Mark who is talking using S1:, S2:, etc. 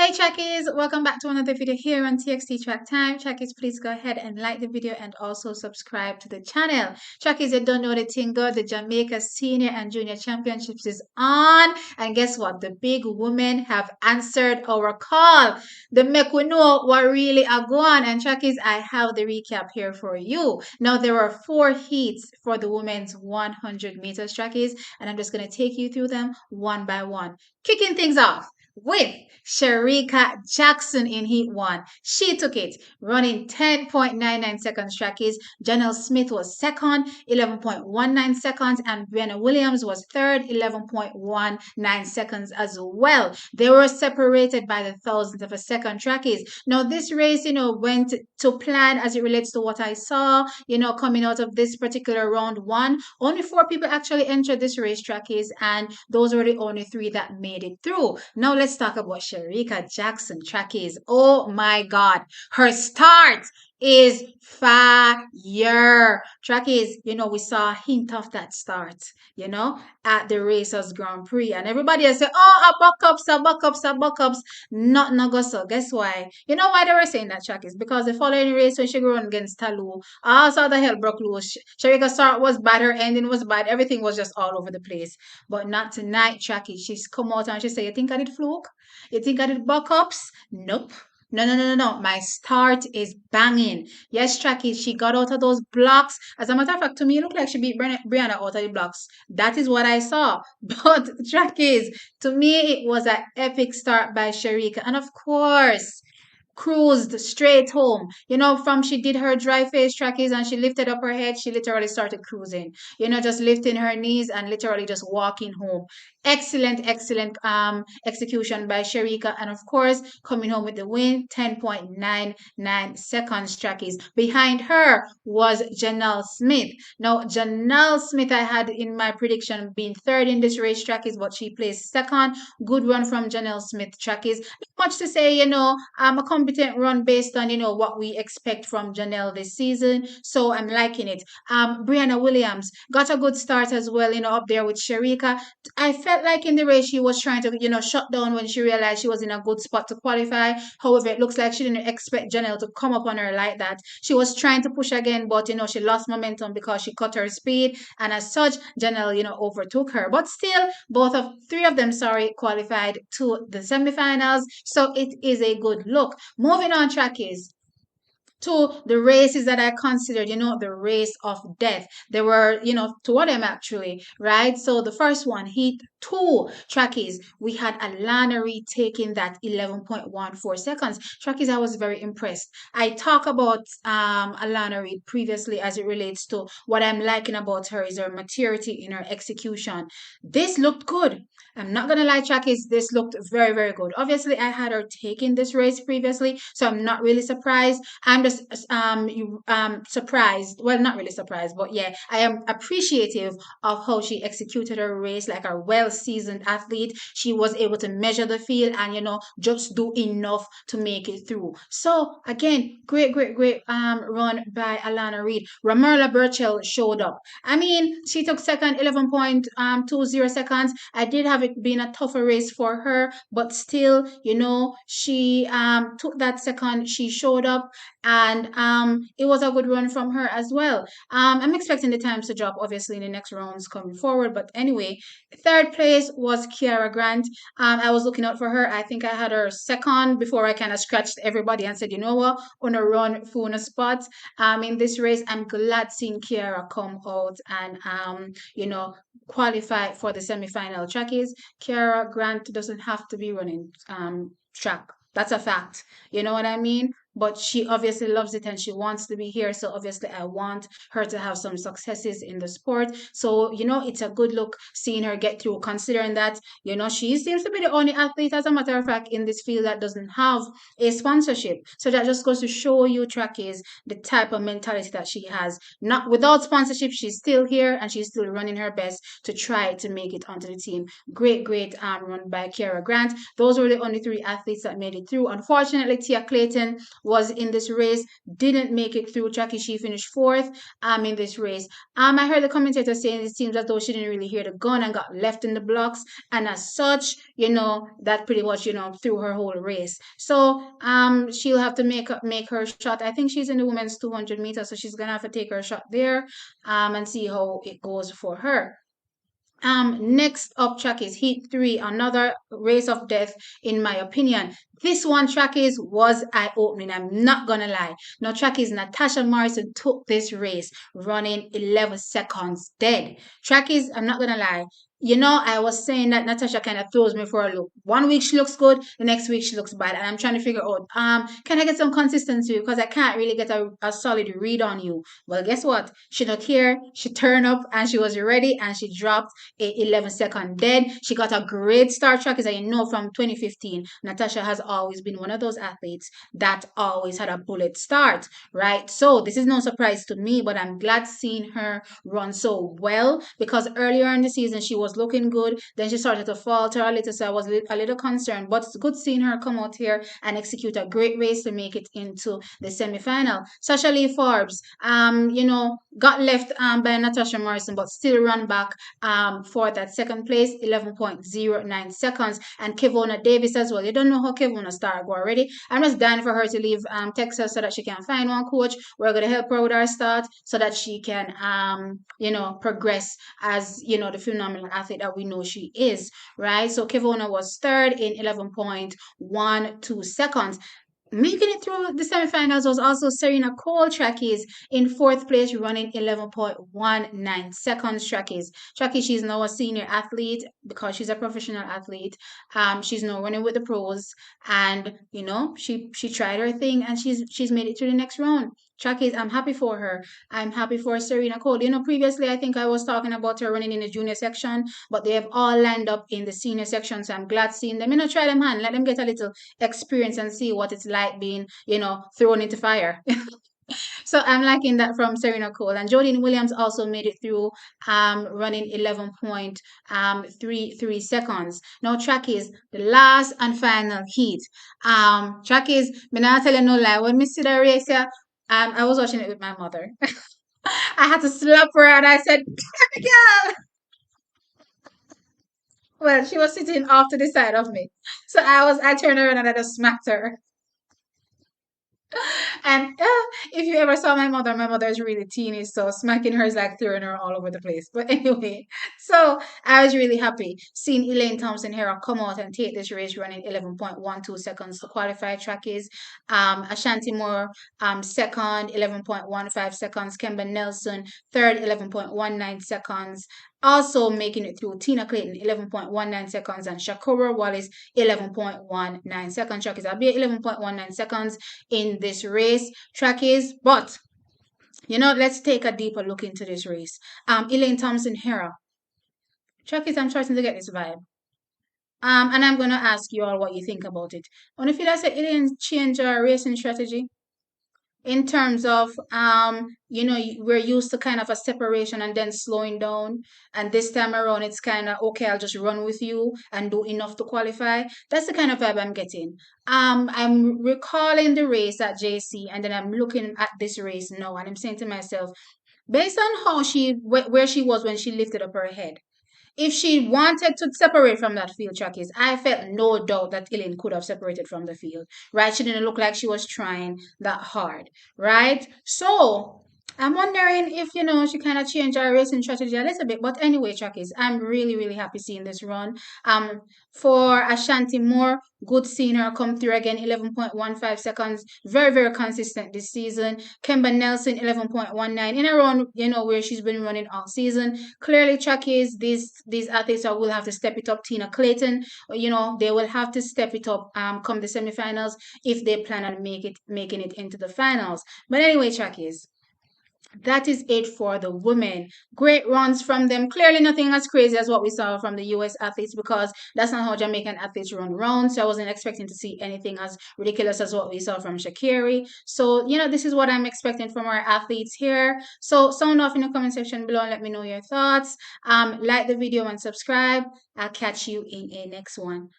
S1: Hey Trackies, welcome back to another video here on TXT Track Time. Trackies, please go ahead and like the video and also subscribe to the channel. Trackies, you don't know the thing good, the Jamaica Senior and Junior Championships is on. And guess what? The big women have answered our call. They make we know what really are going. And Trackies, I have the recap here for you. Now, there are 4 heats for the women's 100 meters Trackies, and I'm just going to take you through them one by one. Kicking things off with Shericka Jackson in Heat 1. She took it, running 10.99 seconds trackies. Janelle Smith was second, 11.19 seconds, and Brianna Williams was third, 11.19 seconds as well. They were separated by the thousandth of a second trackies. Now, this race, went to plan as it relates to what I saw, coming out of this particular round 1. Only 4 people actually entered this race trackies, and those were the only 3 that made it through. Now, let's talk about Shericka Jackson trackies. Oh my God, her start is fire. Trackies, we saw a hint of that start, at the Racers Grand Prix. And everybody has said, oh, a buck-ups. Not no go so. Guess why? You know why they were saying that, trackies? Because the following race when she run against Talu, so the hell broke loose. Shericka's start was bad, her ending was bad, everything was just all over the place. But not tonight, trackies. She's come out and she said, you think I did fluke? You think I did buck-ups? Nope. No. My start is banging. Yes, Tracky, she got out of those blocks. As a matter of fact, to me, it looked like she beat Brianna out of the blocks. That is what I saw. But Tracky, to me, it was an epic start by Shericka. And of course, cruised straight home. From she did her dry face trackies and she lifted up her head, she literally started cruising. Just lifting her knees and literally just walking home. Excellent execution by Shericka, and of course coming home with the win, 10.99 seconds trackies. Behind her was Janelle Smith. Now Janelle Smith I had in my prediction being third in this race trackies, but she placed second. Good run from Janelle Smith trackies. Not much to say, a competent run based on what we expect from Janelle this season, so I'm liking it. Brianna Williams got a good start as well, up there with Shericka. I felt like in the race she was trying to, shut down when she realized she was in a good spot to qualify. However, it looks like she didn't expect Janelle to come up on her like that. She was trying to push again, but she lost momentum because she cut her speed, and as such, Janelle, overtook her. But still, three of them, qualified to the semifinals. So it is a good look. Moving on, trackies, to the races that I considered, the race of death. There were, two of them actually, right? So the first one, Heat 2 trackies, we had Alana Reid taking that 11.14 seconds. Trackies, I was very impressed. I talk about Alana Reid previously as it relates to what I'm liking about her is her maturity in her execution. This looked good. I'm not gonna lie, trackies, this looked very, very good. Obviously, I had her taking this race previously, so I'm not really surprised. I'm just surprised. Well, not really surprised, but yeah, I am appreciative of how she executed her race like a well-seasoned athlete. She was able to measure the field and just do enough to make it through. So again, great run by Alana Reid. Romerla Burchell showed up. I mean, she took second, 11.20 seconds. I did have it being a tougher race for her, but still, she took that second. She showed up, and it was a good run from her as well. I'm expecting the times to drop obviously in the next rounds coming forward, but anyway, third place was Kiara Grant. I was looking out for her. I think I had her second before I kind of scratched everybody and said, you know what, on a run for a spot in this race. I'm glad seeing Kiara come out and qualify for the semi-final trackies. Kiara Grant doesn't have to be running track. That's a fact. You know what I mean? But she obviously loves it and she wants to be here. So obviously I want her to have some successes in the sport. So, it's a good look seeing her get through, considering that, she seems to be the only athlete, as a matter of fact, in this field that doesn't have a sponsorship. So that just goes to show you, trackies, the type of mentality that she has. Not without sponsorship, she's still here and she's still running her best to try to make it onto the team. Great run by Kiara Grant. Those were the only 3 athletes that made it through. Unfortunately, Tia Clayton was in this race, didn't make it through. Jackie, she finished fourth in this race. I heard the commentator saying it seems as though she didn't really hear the gun and got left in the blocks, and as such, that pretty much, threw her whole race. So she'll have to make her shot. I think she's in the women's 200 meters, so she's gonna have to take her shot there and see how it goes for her. Next up track is Heat 3, another race of death, in my opinion. This one, trackies, was eye-opening. I'm not gonna lie. No, trackies, Natasha Morrison took this race running 11 seconds dead. Trackies, I'm not gonna lie. I was saying that Natasha kind of throws me for a loop. One week she looks good, the next week she looks bad, and I'm trying to figure out, can I get some consistency because I can't really get a solid read on you. Well, guess what? She not here. She turned up and she was ready, and she dropped a 11-second dead. She got a great start track, as from 2015. Natasha has always been one of those athletes that always had a bullet start, right? So this is no surprise to me, but I'm glad seeing her run so well because earlier in the season she was looking good. Then she started to falter a little, so I was a little concerned. But it's good seeing her come out here and execute a great race to make it into the semi-final. Sasha Lee Forbes, got left by Natasha Morrison, but still ran back for that second place, 11.09 seconds. And Kevona Davis as well. You don't know how Kevona started already. I'm just dying for her to leave Texas so that she can find one coach. We're going to help her with our start so that she can, progress as, the phenomenal athlete that we know she is, right? So Kevona was third in 11.12 seconds. Making it through the semifinals was also Serena Cole trackies in fourth place, running 11.19 seconds trackies. Trackies, she's now a senior athlete because she's a professional athlete. She's now running with the pros, and she tried her thing and she's made it to the next round. Trackies, I'm happy for her. I'm happy for Serena Cole. Previously I think I was talking about her running in the junior section, but they have all lined up in the senior section, so I'm glad seeing them. Try them hand, let them get a little experience and see what it's like being, thrown into fire. So I'm liking that from Serena Cole. And Jodine Williams also made it through running 11.33 seconds. Now track is the last and final heat. Track is, me not tell you no lie, when me see the race here, I was watching it with my mother. I had to slap her and I said, girl. Well, she was sitting off to the side of me. So I turned around and I just smacked her. And if you ever saw my mother is really teeny, so smacking her is like throwing her all over the place. But anyway, so I was really happy seeing Elaine Thompson-Herah come out and take this race running 11.12 seconds to qualify trackies. Ashanti Moore, second, 11.15 seconds. Kemba Nelson, third, 11.19 seconds. Also making it through Tina Clayton, 11.19 seconds, and Shakura Wallace, 11.19 seconds. Trackies, I'll be 11.19 seconds in this race. Trackies, but let's take a deeper look into this race. Elaine Thompson-Herah. Trackies, I'm starting to get this vibe. And I'm gonna ask you all what you think about it. And if you like say Elaine change our racing strategy, in terms of we're used to kind of a separation and then slowing down, and this time around it's kind of okay, I'll just run with you and do enough to qualify. That's the kind of vibe I'm getting. I'm recalling the race at JC, and then I'm looking at this race now and I'm saying to myself, based on how where she was when she lifted up her head, if she wanted to separate from that field, trackies, I felt no doubt that Elaine could have separated from the field, right? She didn't look like she was trying that hard, right? So I'm wondering if, she kind of changed her racing strategy a little bit. But anyway, trackies, I'm really, really happy seeing this run. For Ashanti Moore, good seeing her come through again, 11.15 seconds. Very, very consistent this season. Kemba Nelson, 11.19 in a run, where she's been running all season. Clearly, trackies, these athletes will have to step it up. Tina Clayton, they will have to step it up come the semifinals if they plan on making it into the finals. But anyway, trackies, that is it for the women. Great runs from them. Clearly nothing as crazy as what we saw from the US athletes, because that's not how Jamaican athletes run rounds. So I wasn't expecting to see anything as ridiculous as what we saw from Shakiri. So, this is what I'm expecting from our athletes here. So sound off in the comment section below and let me know your thoughts. Like the video and subscribe. I'll catch you in a next one.